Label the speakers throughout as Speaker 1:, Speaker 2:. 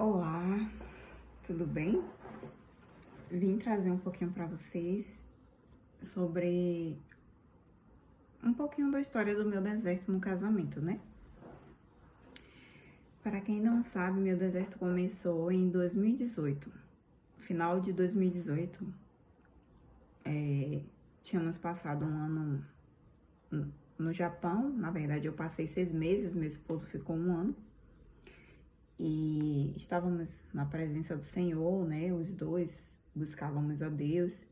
Speaker 1: Olá, tudo bem? Vim trazer um pouquinho para vocês sobre um pouquinho da história do meu deserto no casamento, né? Para quem não sabe, meu deserto começou em 2018. Final de 2018, tínhamos passado um ano no Japão. Na verdade, eu passei 6 meses, meu esposo ficou um ano. E estávamos na presença do Senhor, né? Os dois buscávamos a Deus.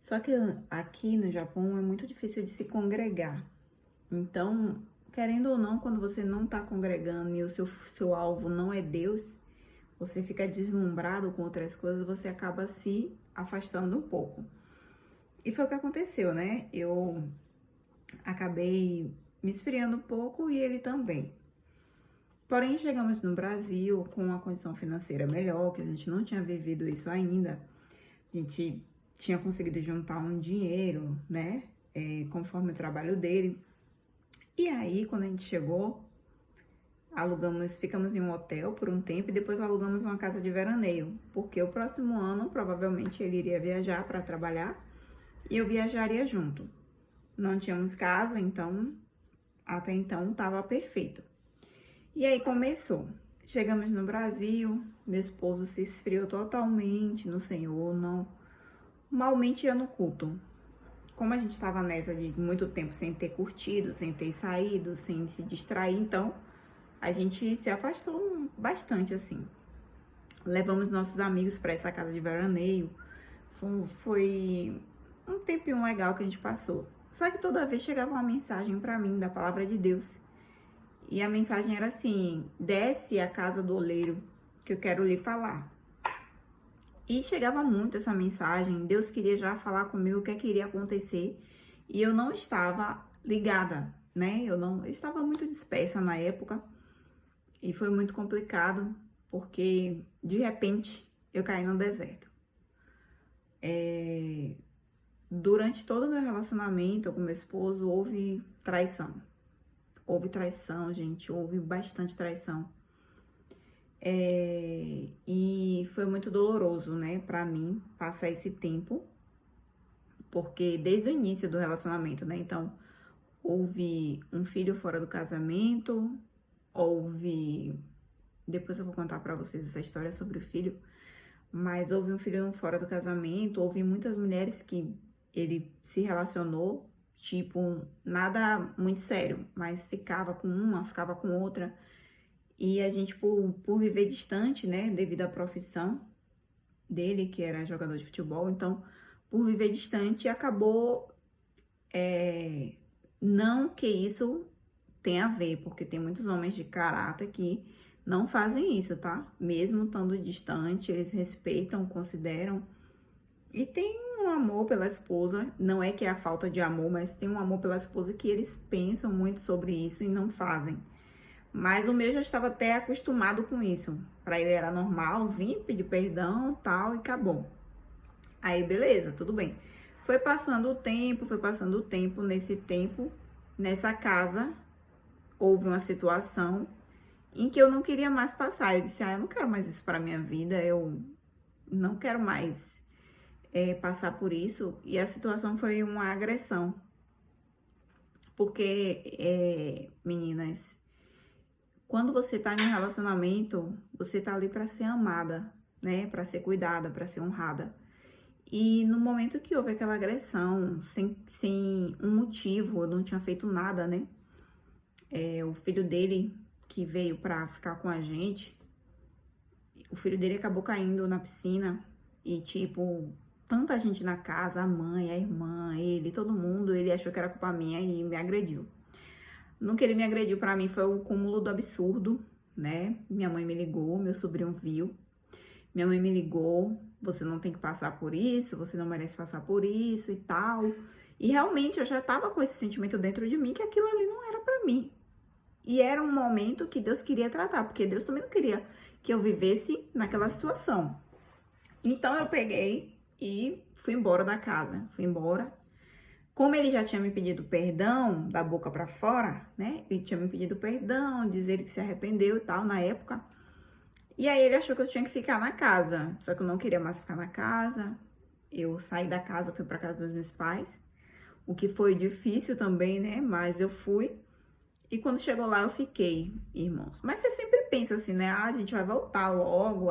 Speaker 1: Só que aqui no Japão é muito difícil de se congregar. Então, querendo ou não, quando você não está congregando e o seu alvo não é Deus, você fica deslumbrado com outras coisas, você acaba se afastando um pouco. E foi o que aconteceu, né? Eu acabei me esfriando um pouco e ele também. Porém, chegamos no Brasil com uma condição financeira melhor, que a gente não tinha vivido isso ainda. A gente tinha conseguido juntar um dinheiro, né? Conforme o trabalho dele. E aí, quando a gente chegou, ficamos em um hotel por um tempo e depois alugamos uma casa de veraneio, porque o próximo ano provavelmente ele iria viajar para trabalhar e eu viajaria junto. Não tínhamos casa, então até então estava perfeito. E aí começou. Chegamos no Brasil, meu esposo se esfriou totalmente no Senhor, não malmente ia no culto. Como a gente estava nessa de muito tempo sem ter curtido, sem ter saído, sem se distrair, então a gente se afastou bastante assim. Levamos nossos amigos para essa casa de veraneio. Foi um tempinho legal que a gente passou. Só que toda vez chegava uma mensagem para mim da palavra de Deus. E a mensagem era assim: desce à casa do oleiro, que eu quero lhe falar. E chegava muito essa mensagem, Deus queria já falar comigo o que iria acontecer. E eu não estava ligada, né? Eu estava muito dispersa na época. E foi muito complicado, porque de repente eu caí no deserto. Durante todo o meu relacionamento com meu esposo, houve traição. Houve traição, gente, houve bastante traição. E foi muito doloroso, né, pra mim, passar esse tempo, porque desde o início do relacionamento, né, então, houve um filho fora do casamento, depois eu vou contar pra vocês essa história sobre o filho, mas houve um filho fora do casamento, houve muitas mulheres que ele se relacionou, tipo, nada muito sério, mas ficava com uma, ficava com outra. E a gente, por viver distante, né, devido à profissão dele, que era jogador de futebol, então, por viver distante, acabou, não que isso tenha a ver, porque tem muitos homens de caráter que não fazem isso, tá? Mesmo estando distante, eles respeitam, consideram e tem um amor pela esposa, não é que é a falta de amor, mas tem um amor pela esposa que eles pensam muito sobre isso e não fazem. Mas o meu já estava até acostumado com isso. Para ele era normal, vir, pedir perdão, tal, e acabou. Aí, beleza, tudo bem. Foi passando o tempo. Nessa casa, houve uma situação em que eu não queria mais passar. Eu disse, eu não quero mais isso para minha vida, eu não quero mais passar por isso. E a situação foi uma agressão. Porque, meninas, quando você tá em um relacionamento, você tá ali pra ser amada, né? Pra ser cuidada, pra ser honrada. E no momento que houve aquela agressão, sem um motivo, eu não tinha feito nada, né? O filho dele, que veio pra ficar com a gente, o filho dele acabou caindo na piscina e, tipo, tanta gente na casa, a mãe, a irmã, ele, todo mundo, ele achou que era culpa minha e me agrediu. No que ele me agrediu, pra mim, foi o cúmulo do absurdo, né? Minha mãe me ligou, meu sobrinho viu. Minha mãe me ligou, você não tem que passar por isso, você não merece passar por isso e tal. E realmente eu já tava com esse sentimento dentro de mim que aquilo ali não era pra mim. E era um momento que Deus queria tratar, porque Deus também não queria que eu vivesse naquela situação. Então eu peguei e fui embora da casa, fui embora. Como ele já tinha me pedido perdão, da boca pra fora, né? Ele tinha me pedido perdão, dizer que se arrependeu e tal, na época. E aí ele achou que eu tinha que ficar na casa, só que eu não queria mais ficar na casa. Eu saí da casa, fui pra casa dos meus pais, o que foi difícil também, né? Mas eu fui. E quando chegou lá, eu fiquei, irmãos. Mas você sempre pensa assim, né? Ah, a gente vai voltar logo,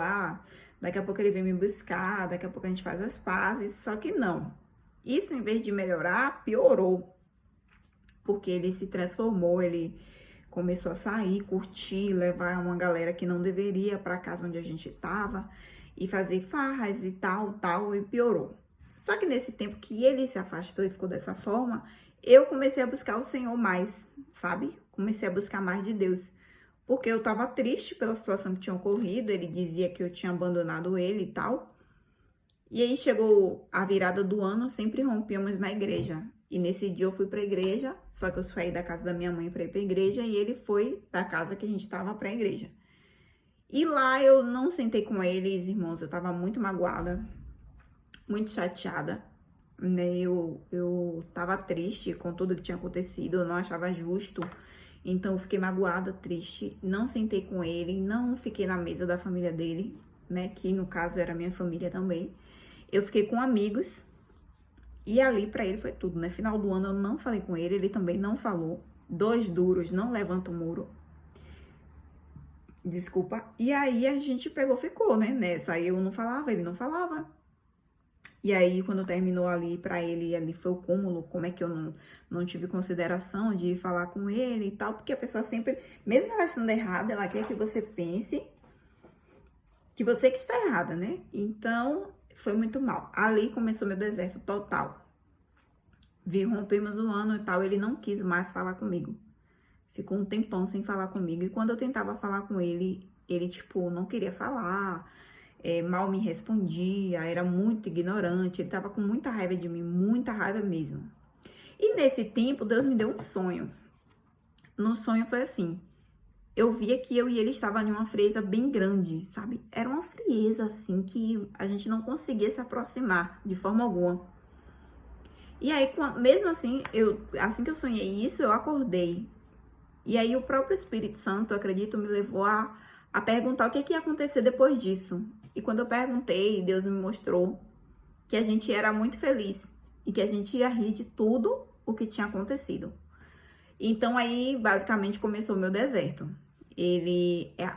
Speaker 1: daqui a pouco ele vem me buscar, daqui a pouco a gente faz as pazes. Só que não. Isso, em vez de melhorar, piorou. Porque ele se transformou, ele começou a sair, curtir, levar uma galera que não deveria para casa onde a gente tava e fazer farras e tal, e piorou. Só que nesse tempo que ele se afastou e ficou dessa forma, eu comecei a buscar o Senhor mais, sabe? Comecei a buscar mais de Deus. Porque eu tava triste pela situação que tinha ocorrido, ele dizia que eu tinha abandonado ele e tal. E aí chegou a virada do ano, sempre rompíamos na igreja. E nesse dia eu fui pra igreja, só que eu saí da casa da minha mãe pra ir pra igreja e ele foi da casa que a gente tava pra igreja. E lá eu não sentei com eles, irmãos, eu tava muito magoada, muito chateada, né? Eu tava triste com tudo que tinha acontecido, eu não achava justo. Então eu fiquei magoada, triste, não sentei com ele, não fiquei na mesa da família dele, né? Que no caso era minha família também. Eu fiquei com amigos. E ali pra ele foi tudo, né? Final do ano eu não falei com ele, ele também não falou. Dois duros, não levanta o muro. Desculpa. E aí a gente pegou, ficou, né? Nessa. Aí eu não falava, ele não falava. E aí quando terminou ali pra ele, ali foi o cúmulo, como é que eu não tive consideração de falar com ele e tal. Porque a pessoa sempre, mesmo ela estando errada, ela quer que você pense que você que está errada, né? Então foi muito mal. Ali começou meu deserto total. Rompemos o ano e tal, ele não quis mais falar comigo. Ficou um tempão sem falar comigo. E quando eu tentava falar com ele, ele, tipo, não queria falar, mal me respondia, era muito ignorante. Ele tava com muita raiva de mim, muita raiva mesmo. E nesse tempo, Deus me deu um sonho. No sonho foi assim, eu via que eu e ele estavam em uma frieza bem grande, sabe? Era uma frieza, assim, que a gente não conseguia se aproximar de forma alguma. E aí, mesmo assim, assim que eu sonhei isso, eu acordei. E aí, o próprio Espírito Santo, eu acredito, me levou a perguntar o que ia acontecer depois disso. E quando eu perguntei, Deus me mostrou que a gente era muito feliz e que a gente ia rir de tudo o que tinha acontecido. Então, aí, basicamente, começou o meu deserto.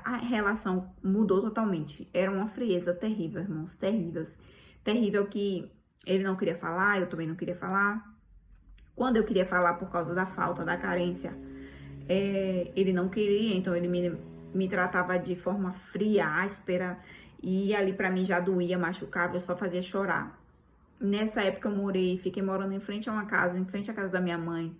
Speaker 1: A relação mudou totalmente. Era uma frieza terrível, irmãos, terríveis. Terrível que ele não queria falar, eu também não queria falar. Quando eu queria falar por causa da falta, da carência, ele não queria, então ele me tratava de forma fria, áspera. E ali pra mim já doía, machucava, eu só fazia chorar. Nessa época eu fiquei morando em frente a uma casa, em frente à casa da minha mãe,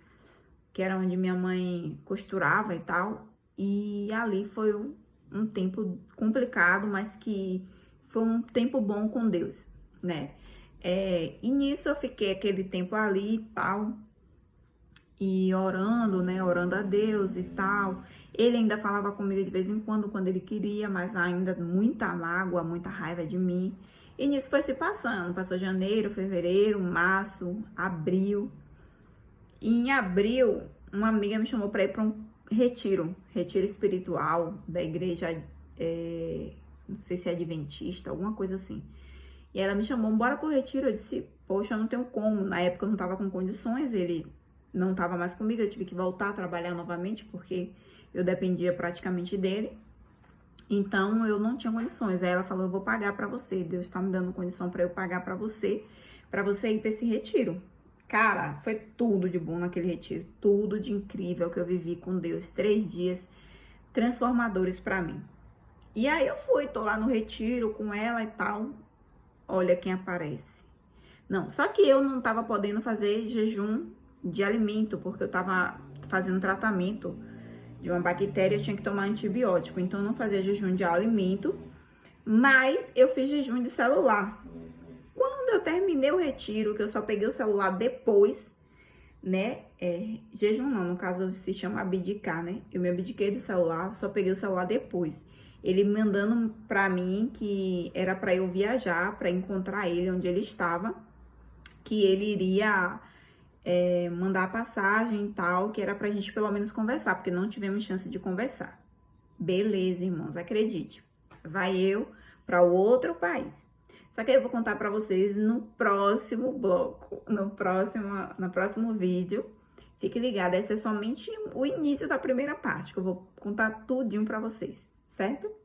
Speaker 1: que era onde minha mãe costurava e tal. E ali foi um tempo complicado, mas que foi um tempo bom com Deus, né? E nisso eu fiquei aquele tempo ali e tal, e orando, né? Orando a Deus e tal. Ele ainda falava comigo de vez em quando ele queria, mas ainda muita mágoa, muita raiva de mim. E nisso foi se passando. Passou janeiro, fevereiro, março, abril. E em abril, uma amiga me chamou para ir para um retiro espiritual da igreja, não sei se é adventista, alguma coisa assim. E ela me chamou, bora pro retiro. Eu disse, poxa, eu não tenho como. Na época eu não tava com condições, ele não tava mais comigo, eu tive que voltar a trabalhar novamente, porque eu dependia praticamente dele. Então eu não tinha condições. Aí ela falou, eu vou pagar pra você. Deus tá me dando condição pra eu pagar pra você ir pra esse retiro. Cara, foi tudo de bom naquele retiro, tudo de incrível que eu vivi com Deus. 3 dias transformadores pra mim. E aí eu fui, tô lá no retiro com ela e tal. Olha quem aparece. Não, só que eu não tava podendo fazer jejum de alimento, porque eu tava fazendo tratamento de uma bactéria, eu tinha que tomar antibiótico. Então eu não fazia jejum de alimento, mas eu fiz jejum de celular. Quando eu terminei o retiro, que eu só peguei o celular depois, né? Jejum não, no caso se chama abdicar, né? Eu me abdiquei do celular, só peguei o celular depois. Ele mandando pra mim que era pra eu viajar, pra encontrar ele onde ele estava, que ele iria mandar a passagem e tal, que era pra gente pelo menos conversar, porque não tivemos chance de conversar. Beleza, irmãos, acredite. vai eu para o outro país. Só que eu vou contar para vocês no próximo bloco, no próximo vídeo. Fique ligado, esse é somente o início da primeira parte, que eu vou contar tudinho para vocês, certo?